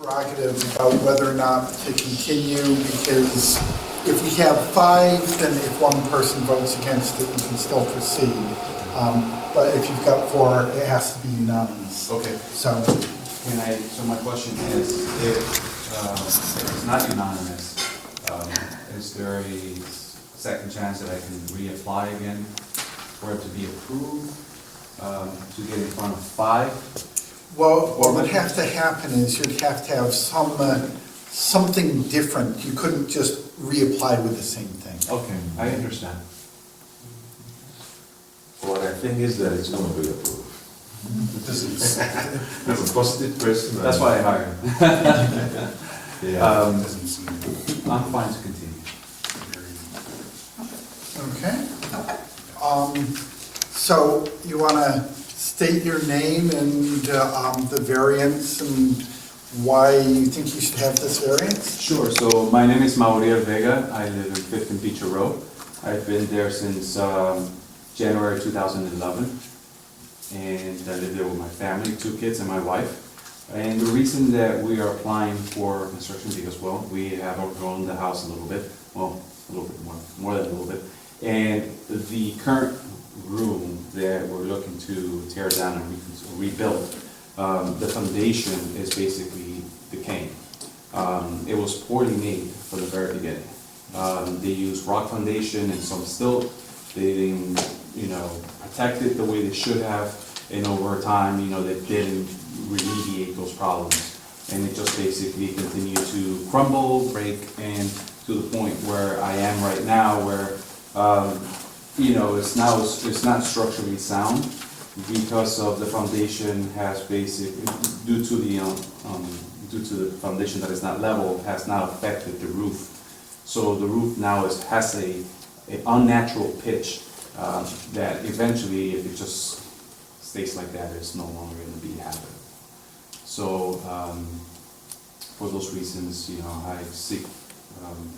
prerogative about whether or not to continue, because if we have 5, then if one person votes against it, we can still proceed. But if you've got 4, it has to be unanimous. Okay. So, So my question is, if it's not unanimous, is there a second chance that I can reapply again for it to be approved, to get in front of 5? well, what would have to happen is you'd have to have something different. You couldn't just reapply with the same thing. Okay, I understand. What I think is that it's going to be approved. As a positive person. That's why I hired him. Yeah. I'm fine to continue. Okay. So you want to state your name and the variance and why you think you should have this variance? Sure, so my name is Mauriel Vega. I live in 5th and Beecher Road. I've been there since January 2011, and I live there with my family, 2 kids and my wife. And the reason that we are applying for construction, because, well, we have outgrown the house a little bit, well, a little bit more than a little bit. And the current room that we're looking to tear down and rebuild, the foundation is basically decaying. It was poorly made from the very beginning. They used rock foundation and some silt. They didn't, protect it the way they should have, and over time, they didn't remediate those problems. And it just basically continued to crumble, break, and to the point where I am right now, where it's not structurally sound because of the foundation has basically, due to the foundation that is not level, has now affected the roof. So the roof now has a unnatural pitch that eventually, if it just stays like that, it's no longer going to be happening. So for those reasons, I seek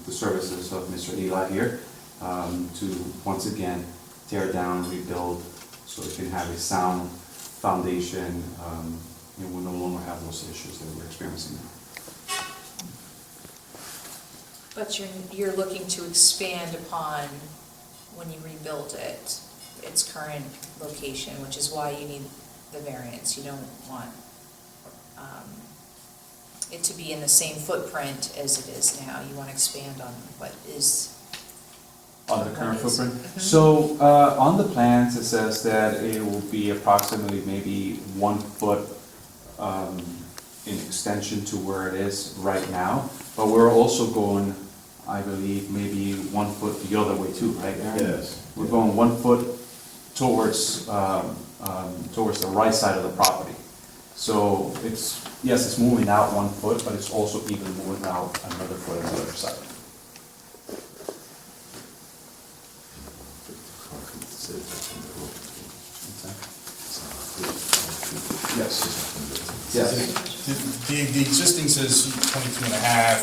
the services of Mr. Eli here to once again tear down, rebuild, so it can have a sound foundation, and we'll no longer have those issues that we're experiencing now. But you're looking to expand upon, when you rebuild it, its current location, which is why you need the variance. You don't want it to be in the same footprint as it is now. You want to expand on what is... On the current footprint? Mm-hmm. So, on the plans, it says that it will be approximately maybe 1 foot in extension to where it is right now. But we're also going, I believe, maybe 1 foot the other way too, right, Aaron? Yes. We're going 1 foot towards the right side of the property. So it's moving out 1 foot, but it's also even moving out another foot on the other side. Yes. Yes. The existing says 22 and a half,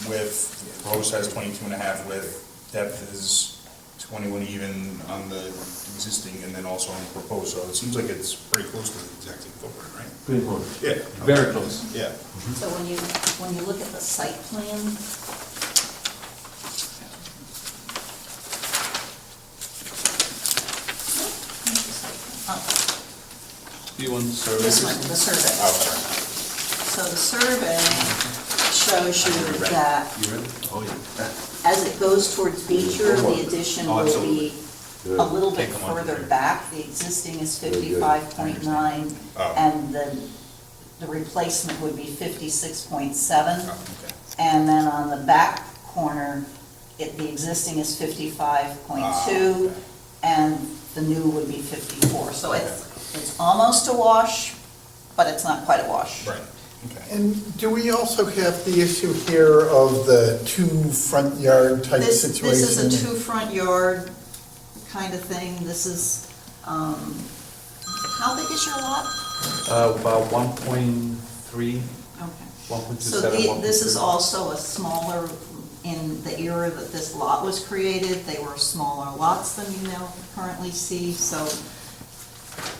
with, the proposed has 22 and a half width, depth is 21 even on the existing and then also on the proposed, so it seems like it's pretty close to the exacting footprint, right? Pretty close. Yeah. Very close. Yeah. So when you look at the site plan, Do you want the survey? this one, the survey. Oh, sorry. So the survey shows you that You ready? Oh, yeah. as it goes towards Beecher, the addition Oh, will it's be a little bit further back. The existing is 55.9, Oh. and the replacement would be 56.7. Oh, okay. And then on the back corner, the existing is 55.2, and the new would be 54. So it's almost a wash, but it's not quite a wash. Right, okay. And do we also have the issue here of the 2 front yard type situation? This is a 2 front yard kind of thing. This is, how big is your lot? About 1.3, Okay. 1.27, So this is also a smaller, in the era that this lot was created, they were smaller lots than you now currently see, so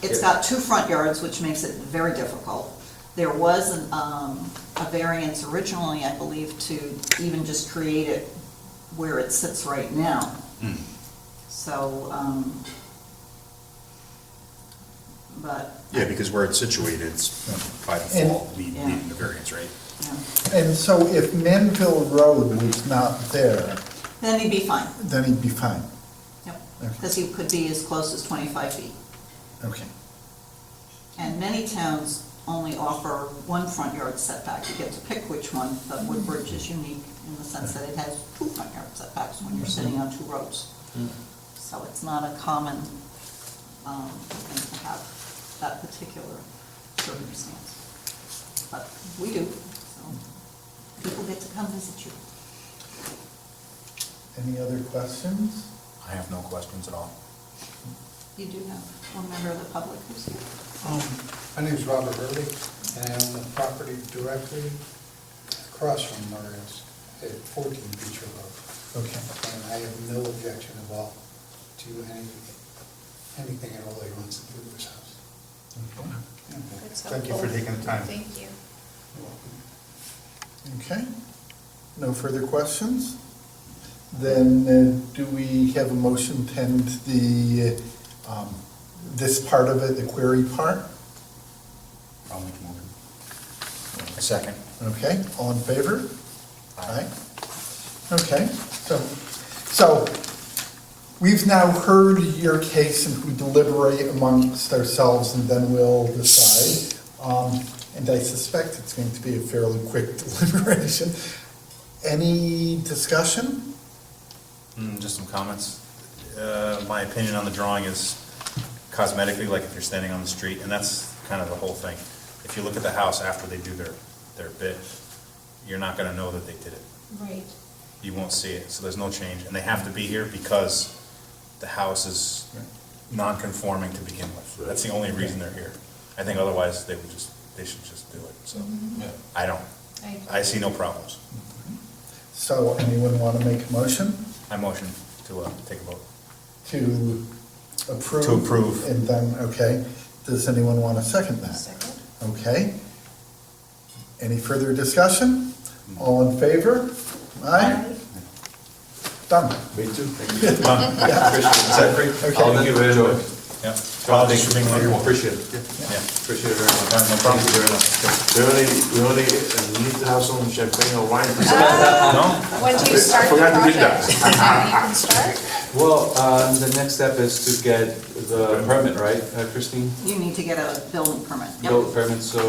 it's got 2 front yards, which makes it very difficult. There was a variance originally, I believe, to even just create it where it sits right now. Hmm. So, but, Yeah, because where it's situated, it's by default, needing the variance, right? yeah, And so if Manville Road was not there, then he'd be fine. then he'd be fine. Yep, Okay. because he could be as close as 25 feet. Okay. And many towns only offer one front yard setback. You get to pick which one, but Woodbridge is unique in the sense that it has two front yard setbacks when you're sitting on two roads. So it's not a common thing to have that particular circumstance. But we do, so people get to come visit you. Any other questions? I have no questions at all. You do have one member of the public who's here. My name's Robert Hurley, and I own the property directly across from Murray's at 14 Beecher Road. Okay. And I have no objection at all to anything at all he wants to do to his house. That's Thank you for helpful. taking the time. Thank you. Okay. No further questions? Then do we have a motion to end this part of it, the query part? I'll make a motion. A second. Okay, all in favor? Aye. Okay, so we've now heard your case and we deliberate amongst ourselves and then we'll decide. And I suspect it's going to be a fairly quick deliberation. Any discussion? Just some comments. My opinion on the drawing is cosmetically, like if you're standing on the street, and that's kind of the whole thing. If you look at the house after they do their bit, you're not gonna know that they did it. Right. You won't see it, so there's no change. And they have to be here because the house is non-conforming to begin with. That's the only reason they're here. I think otherwise they should just do it, so. I see no problems. So anyone want to make a motion I motion to take a vote. to approve? To approve. And then, okay, does anyone want to second that? Second? Okay. Any further discussion? All in favor? Aye? Done. Me too. Is that great? Okay. Thank you very much. Yeah. Apologies for being late. Appreciate it. Yeah. Appreciate it very much. No problem. Thank you very much. We only need to have some champagne or wine. No? When do you start the Forgot to bring project? that. You can start? Well, the next step is to get the permit, right, Christine? You need to get a building permit. Yep. Build permit, so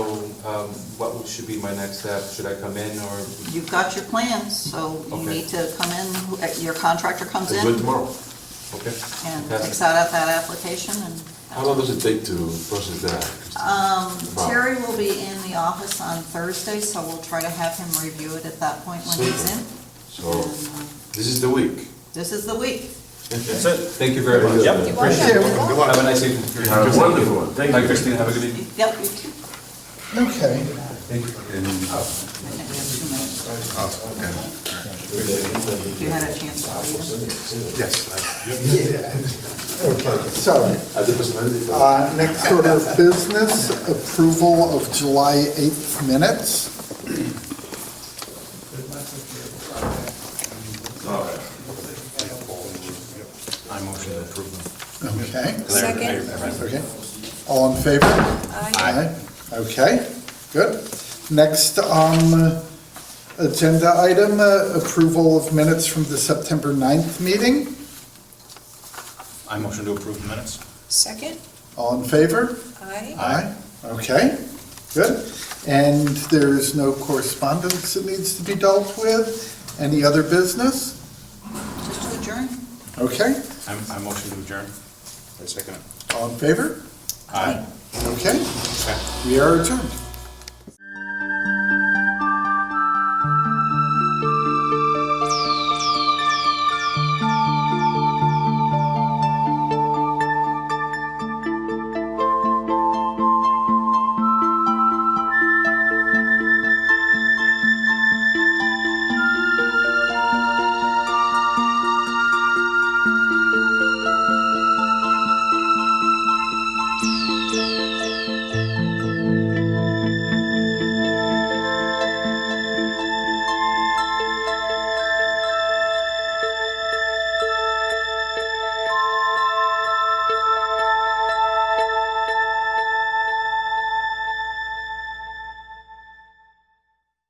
what should be my next step? Should I come in or? You've got your plans, so you Okay. need to come in, your contractor comes I'll do it in tomorrow. Okay. and Fantastic. takes out that application and. How long does it take to process that? About- Terry will be in the office on Thursday, so we'll try to have him review it at that point when he's in. So, And, this is the week. This is the week. That's it. Thank you very much. Yep. You're Appreciate it. welcome. Have a nice evening. Have a wonderful one. Thank Bye, you. Christine, have a good evening. Yep, you too. Okay. Thank you. I think we have 2 minutes. You had a chance to read them? Okay, so, At the personality. next order of business, approval of July 8th minutes. I motion to approve them. Okay, Second? okay. All in favor? Aye. Okay, good. Next agenda item, approval of minutes from the September 9th meeting. I motion to approve the minutes. Second? All in favor? Aye. Aye. Okay, good. And there's no correspondence that needs to be dealt with? Any other business? Just to adjourn? Okay, I motion to adjourn. I second it. all in favor? Aye. Okay, we are adjourned.